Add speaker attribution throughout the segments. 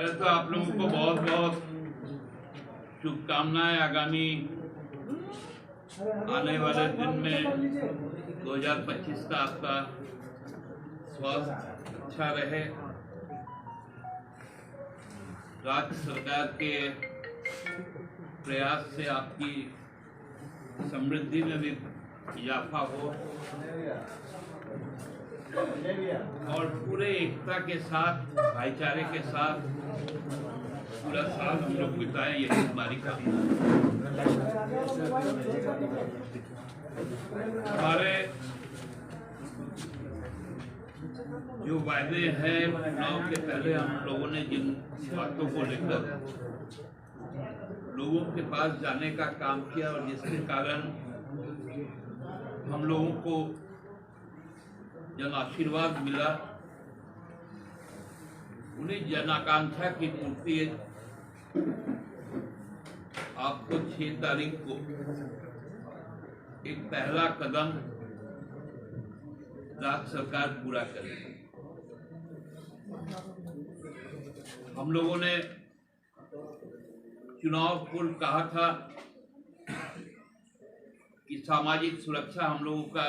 Speaker 1: तो आप लोगों को बहुत बहुत शुभकामनाएं। आगामी आने वाले दिन में 2025 का आपका स्वास्थ्य अच्छा रहे। राज्य सरकार के प्रयास से आपकी समृद्धि में भी इजाफा हो और पूरे एकता के साथ, भाईचारे के साथ पूरा साल हम लोग बिताएं, यही हमारी कामना है। हमारे जो वायदे हैं चुनाव के पहले हम लोगों ने जिन बातों को लेकर लोगों के पास जाने का काम किया और जिसके कारण हम लोगों को जन आशीर्वाद मिला, उन्हीं जन आकांक्षा की पूर्ति आपको 6 तारीख को एक पहला कदम राज्य सरकार पूरा करेगी। हम लोगों ने चुनाव पूर्व कहा था कि सामाजिक सुरक्षा हम लोगों का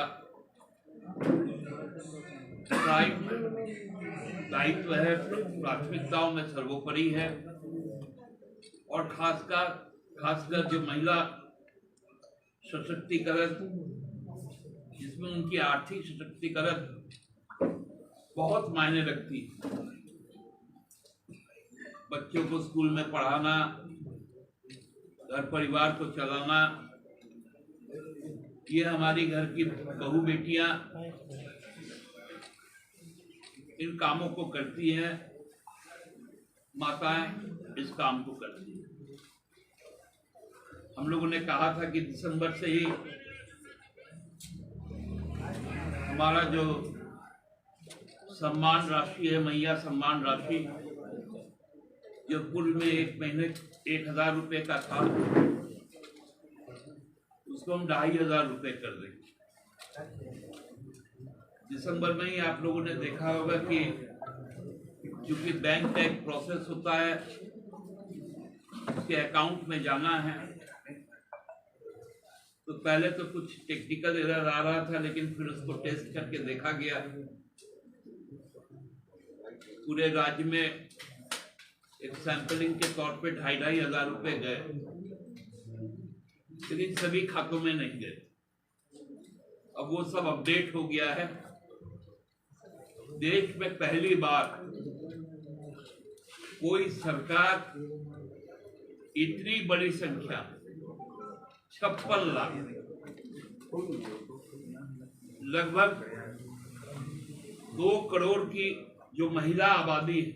Speaker 1: दायित्व है, प्राथमिकताओं में सर्वोपरि है और खासकर जो महिला सशक्तिकरण, जिसमें उनकी आर्थिक सशक्तिकरण बहुत मायने रखती है। बच्चों को स्कूल में पढ़ाना, घर परिवार को चलाना, ये हमारी घर की बहू बेटियां इन कामों को करती हैं, माताएं इस काम को करती हैं। हम लोगों ने कहा था कि दिसंबर से ही हमारा जो सम्मान राशि है, मैया सम्मान राशि, जो पूर्व में एक महीने 1000 रुपये का था, उसको हम 2500 रुपये कर देंगे। दिसंबर में ही आप लोगों ने देखा होगा कि क्योंकि बैंक का एक प्रोसेस होता है, उसके अकाउंट में जाना है, तो पहले तो कुछ टेक्निकल एरर आ रहा था, लेकिन फिर उसको टेस्ट करके देखा गया। पूरे राज्य में एक सैंपलिंग के तौर पे 2500 रुपये गए, लेकिन सभी खातों में नहीं गए। अब वो सब अपडेट हो गया है। देश में पहली बार कोई सरकार इतनी बड़ी संख्या 56 लाख, लगभग 2 करोड़ की जो महिला आबादी है,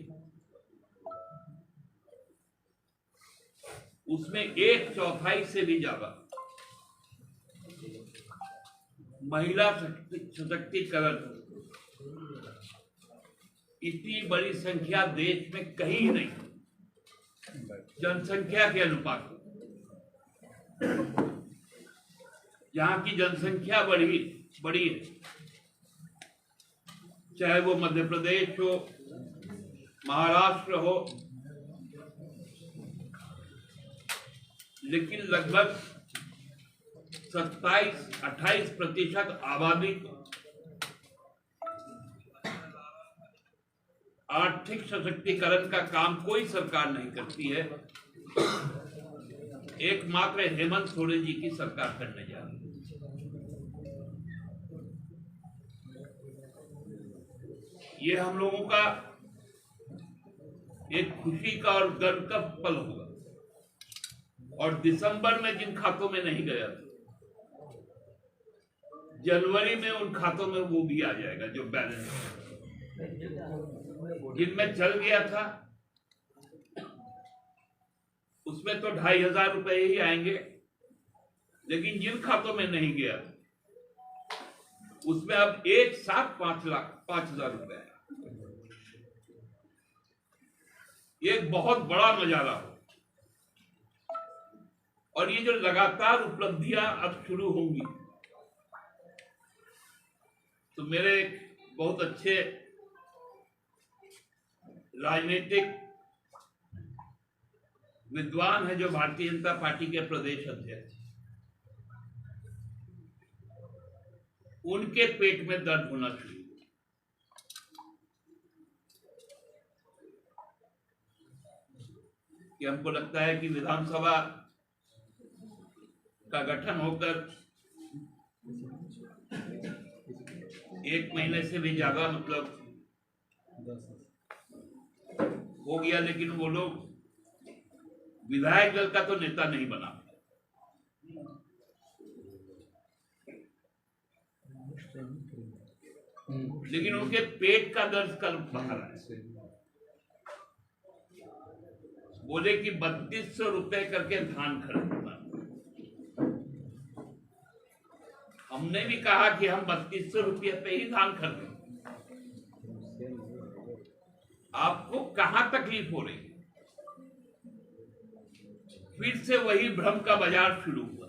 Speaker 1: उसमें 1/4 से भी ज्यादा महिला सशक्तिकरण। इतनी बड़ी संख्या देश में कहीं नहीं, जनसंख्या के अनुपात। जहां की जनसंख्या बड़ी है, चाहे वो मध्य प्रदेश हो, महाराष्ट्र हो, लेकिन लगभग 27-28% आबादी आर्थिक सशक्तिकरण का काम कोई सरकार नहीं करती है। एकमात्र हेमंत सोरेन जी की सरकार करने जा रही है। ये हम लोगों का एक खुशी का और गर्व का पल होगा। और दिसंबर में जिन खातों में नहीं गया, जनवरी में उन खातों में वो भी आ जाएगा जो बैलेंस है। जिनमें चल गया था उसमें तो 2500 रुपए ही आएंगे, लेकिन जिन खातों में नहीं गया उसमें अब एक साथ 5,00,000 रुपए है। ये एक बहुत बड़ा नजारा हो। और ये जो लगातार उपलब्धियां अब शुरू होंगी, तो मेरे बहुत अच्छे राजनीतिक विद्वान है जो भारतीय जनता पार्टी के प्रदेश अध्यक्ष, उनके पेट में दर्द होना शुरू। कि हमको लगता है कि विधानसभा का गठन होकर 1 महीने से भी ज्यादा मतलब हो गया, लेकिन वो लोग विधायक दल का तो नेता नहीं बना। लेकिन उनके पेट का दर्द कल बाहर आया। बोले कि 3200 रुपए करके धान खरीदना। हमने भी कहा कि हम 3200 रुपये पे ही धान खरीदें। आपको कहां तकलीफ हो रही है? फिर से वही भ्रम का बाजार शुरू हुआ।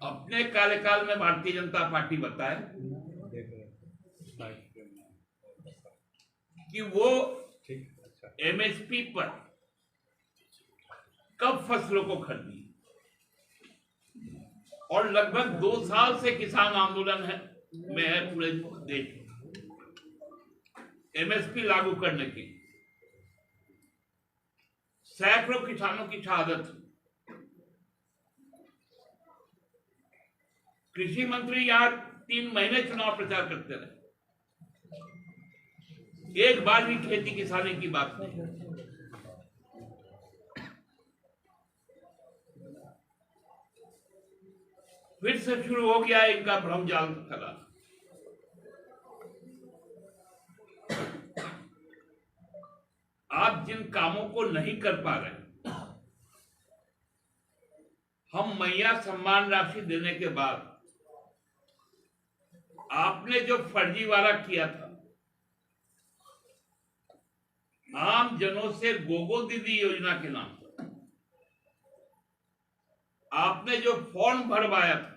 Speaker 1: अपने कार्यकाल में भारतीय जनता पार्टी बताए कि वो एमएसपी पर कब फसलों को खरीदी, और लगभग 2 साल से किसान आंदोलन में है पूरे देश में एमएसपी लागू करने की। सैकड़ों किसानों की शहादत। कृषि मंत्री यहां 3 महीने चुनाव प्रचार करते रहे, एक बार भी खेती किसानी की बात नहीं। फिर से शुरू हो गया इनका भ्रम जाल फैलाना। आप जिन कामों को नहीं कर पा रहे, हम मैया सम्मान राशि देने के बाद आपने जो फर्जीवाड़ा किया था, आम जनों से गोगो दीदी योजना के नाम पर आपने जो फॉर्म भरवाया था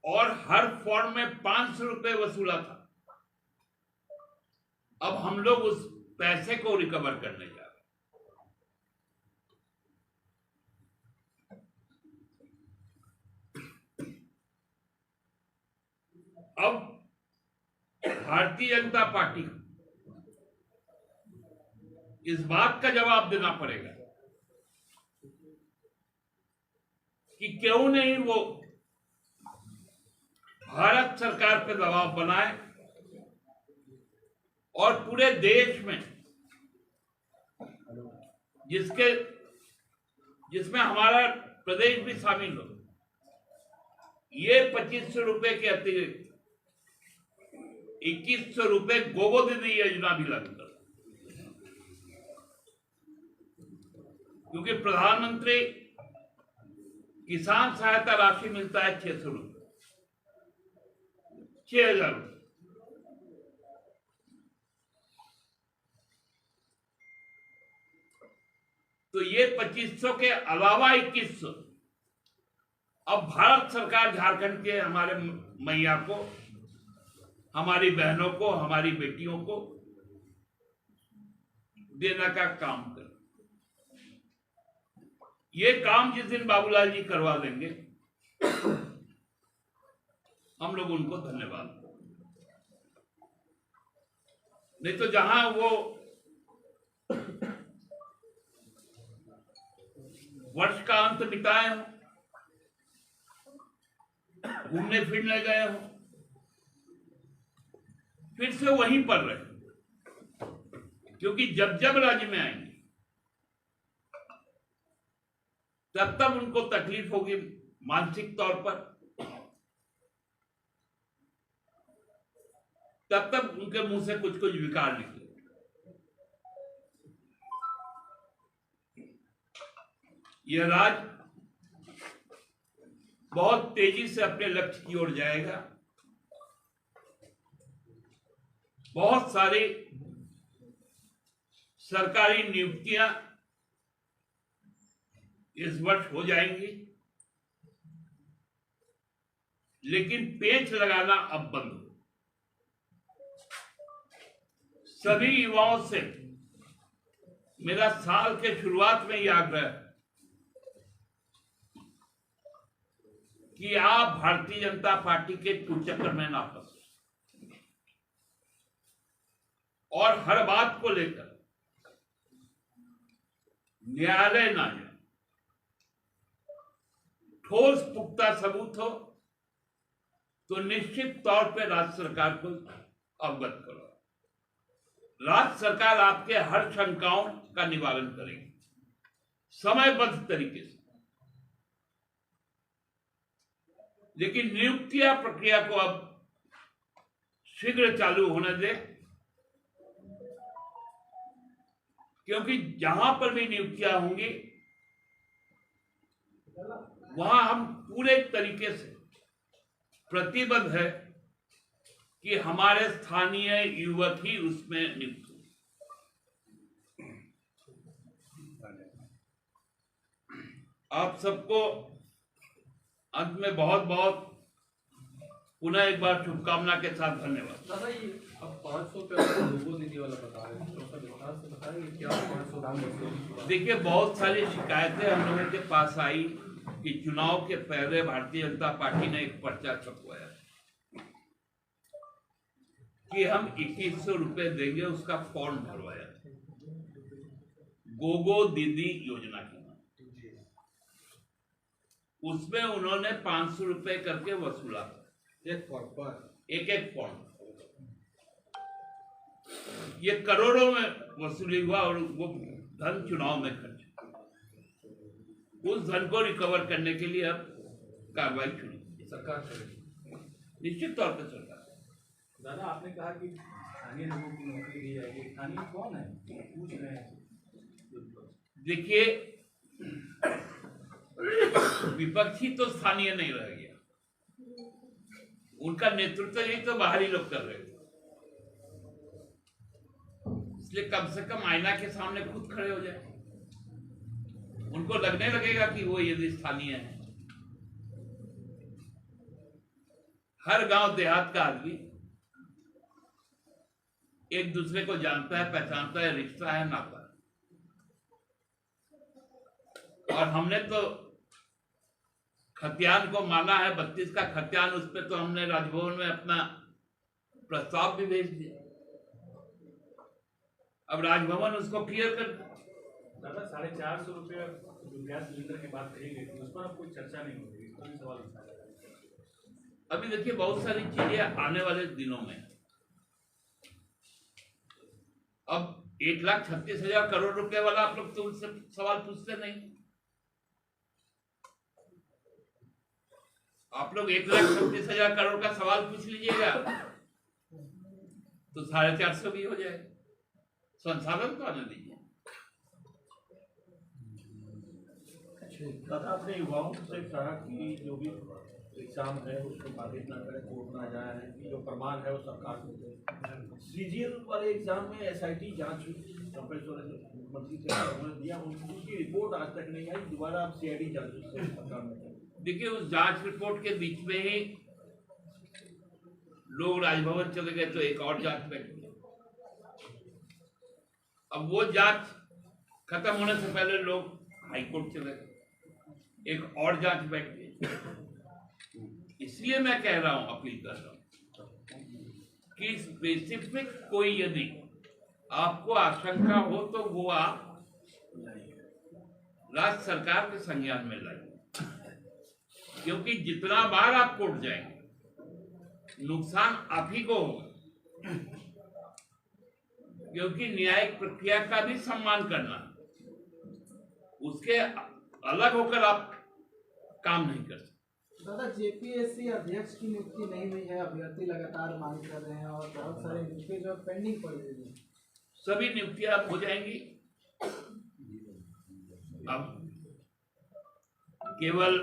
Speaker 1: और हर फॉर्म में 500 रुपए वसूला था, अब हम लोग उस पैसे को रिकवर करने जा रहे हैं। अब भारतीय जनता पार्टी को इस बात का जवाब देना पड़ेगा कि क्यों नहीं वो भारत सरकार पर दबाव बनाए और पूरे देश में जिसमें हमारा प्रदेश भी शामिल हो, ये 2500 रुपए के अतिरिक्त 2100 रुपए गोगो दीदी योजना भी लागू कर, क्योंकि प्रधानमंत्री किसान सहायता राशि मिलता है 600 रुपए, 6000 रुपए। तो ये 2500 के अलावा 2100 अब भारत सरकार झारखंड के हमारे मैया को, हमारी बहनों को, हमारी बेटियों को देने का काम करे। ये काम जिस दिन बाबूलाल जी करवा देंगे, हम लोग उनको धन्यवाद। नहीं तो जहां वो वर्ष का अंत बिताए हो, घूमने फिरने गए हो, फिर से वहीं पर रहे, क्योंकि जब जब राज्य में आएंगे तब तब उनको तकलीफ होगी मानसिक तौर पर, तब तक उनके मुंह से कुछ कुछ विकार निकले। यह राज्य बहुत तेजी से अपने लक्ष्य की ओर जाएगा। बहुत सारी सरकारी नियुक्तियां इस वर्ष हो जाएंगी, लेकिन पेच लगाना अब बंद हो। सभी युवाओं से मेरा साल के शुरुआत में ही आग्रह है कि आप भारतीय जनता पार्टी के कुचक्कर में ना फंसे और हर बात को लेकर न्यायालय ना जाए। ठोस पुख्ता सबूत हो तो निश्चित तौर पे राज्य सरकार को अवगत करो। राज्य सरकार आपके हर शंकाओं का निवारण करेगी समयबद्ध तरीके से। लेकिन नियुक्तियां प्रक्रिया को अब शीघ्र चालू होने दे, क्योंकि जहां पर भी नियुक्तियां होंगी वहां हम पूरे तरीके से प्रतिबद्ध है कि हमारे स्थानीय युवक ही उसमें नियुक्त हो। आप सबको अंत में बहुत बहुत पुनः एक बार शुभकामना के साथ धन्यवाद।
Speaker 2: दादा, ये अब 500 पे लोगों दीदी वाला बता रहे हैं, थोड़ा विस्तार से बताएंगे क्या 500?
Speaker 1: देखिए, बहुत सारी शिकायतें हम लोगों के पास आई कि चुनाव के पहले भारतीय जनता पार्टी ने एक पर्चा छपवाया कि हम 2100 रुपए देंगे, उसका फॉर्म भरवाया गोगो दीदी योजना के नाम। उसमें उन्होंने 500 रुपए करके वसूला
Speaker 2: एक फॉर्म पर
Speaker 1: एक फॉर्म। ये करोड़ों में वसूली हुआ और वो धन चुनाव में खर्च। उस धन को रिकवर करने के लिए अब कार्रवाई शुरू की
Speaker 2: सरकार करेगी,
Speaker 1: निश्चित तौर पर सरकार।
Speaker 2: दादा, आपने कहा कि स्थानीय लोगों की नौकरी दी जाएगी, स्थानीय कौन है पूछ रहे हैं?
Speaker 1: देखिए, विपक्षी तो स्थानीय नहीं रह गया, उनका नेतृत्व ही तो बाहरी लोग कर रहे थे। इसलिए कम से कम आईना के सामने खुद खड़े हो जाए, उनको लगने लगेगा कि वो यदि स्थानीय है। हर गांव देहात का आदमी एक दूसरे को जानता है, पहचानता है, रिश्ता है, नाता है। और हमने तो खतियान को माना है, 32 का खतियान, उस पर तो हमने राजभवन में अपना प्रस्ताव भी भेज दिया। अब राजभवन उसको क्लियर कर।
Speaker 2: दादा, 450 रुपये जो गैस सिलेंडर की बात कही गई थी, उस पर अब कोई चर्चा नहीं होगी, इस पर भी सवाल उठाया जाएगा।
Speaker 1: अभी देखिए, बहुत सारी चीजें आने वाले दिनों में, अब 1,36,000 करोड़ रुपए वाला आप लोग तो उनसे सवाल पूछते नहीं। आप लोग 1,36,000 करोड़ का सवाल पूछ लीजिएगा तो 450 भी हो जाएगा। संसाधन तो आने दीजिए।
Speaker 3: दादा, अपने युवाओं से कहा कि जो भी एग्जाम है उसको बाधित ना करें, कोर्ट ना जाए, कि जो प्रमाण है वो सरकार को दे। सीजीएल वाले एग्जाम में एसआईटी जांच मुख्यमंत्री से उन्होंने दिया, उनकी रिपोर्ट आज तक नहीं आई। दोबारा आप सीआईडी जांच सरकार में।
Speaker 1: देखिए, उस जांच रिपोर्ट के बीच में ही लोग राजभवन चले गए तो एक और जांच बैठ गई। अब वो जांच खत्म होने से पहले लोग हाईकोर्ट चले गए, एक और जांच बैठ गई। इसलिए मैं कह रहा हूं, अपील कर रहा हूं कि स्पेसिफिक कोई यदि आपको आशंका हो तो वो आप राज्य सरकार के संज्ञान में लाइए, क्योंकि जितना बार आप कोर्ट जाएंगे नुकसान आप ही को होगा। क्योंकि न्यायिक प्रक्रिया का भी सम्मान करना, उसके अलग होकर आप काम नहीं कर सकते।
Speaker 4: दादा, जेपीएससी अध्यक्ष की नियुक्ति नहीं हुई है, अभ्यर्थी लगातार मांग कर रहे हैं और बहुत सारे नियुक्ति जो पेंडिंग पड़ी हुई है।
Speaker 1: सभी नियुक्तियां हो जाएंगी। अब केवल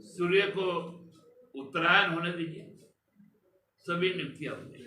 Speaker 1: सूर्य को उत्तरायण होने दीजिए, सभी नियुक्तियां हो जाएंगी।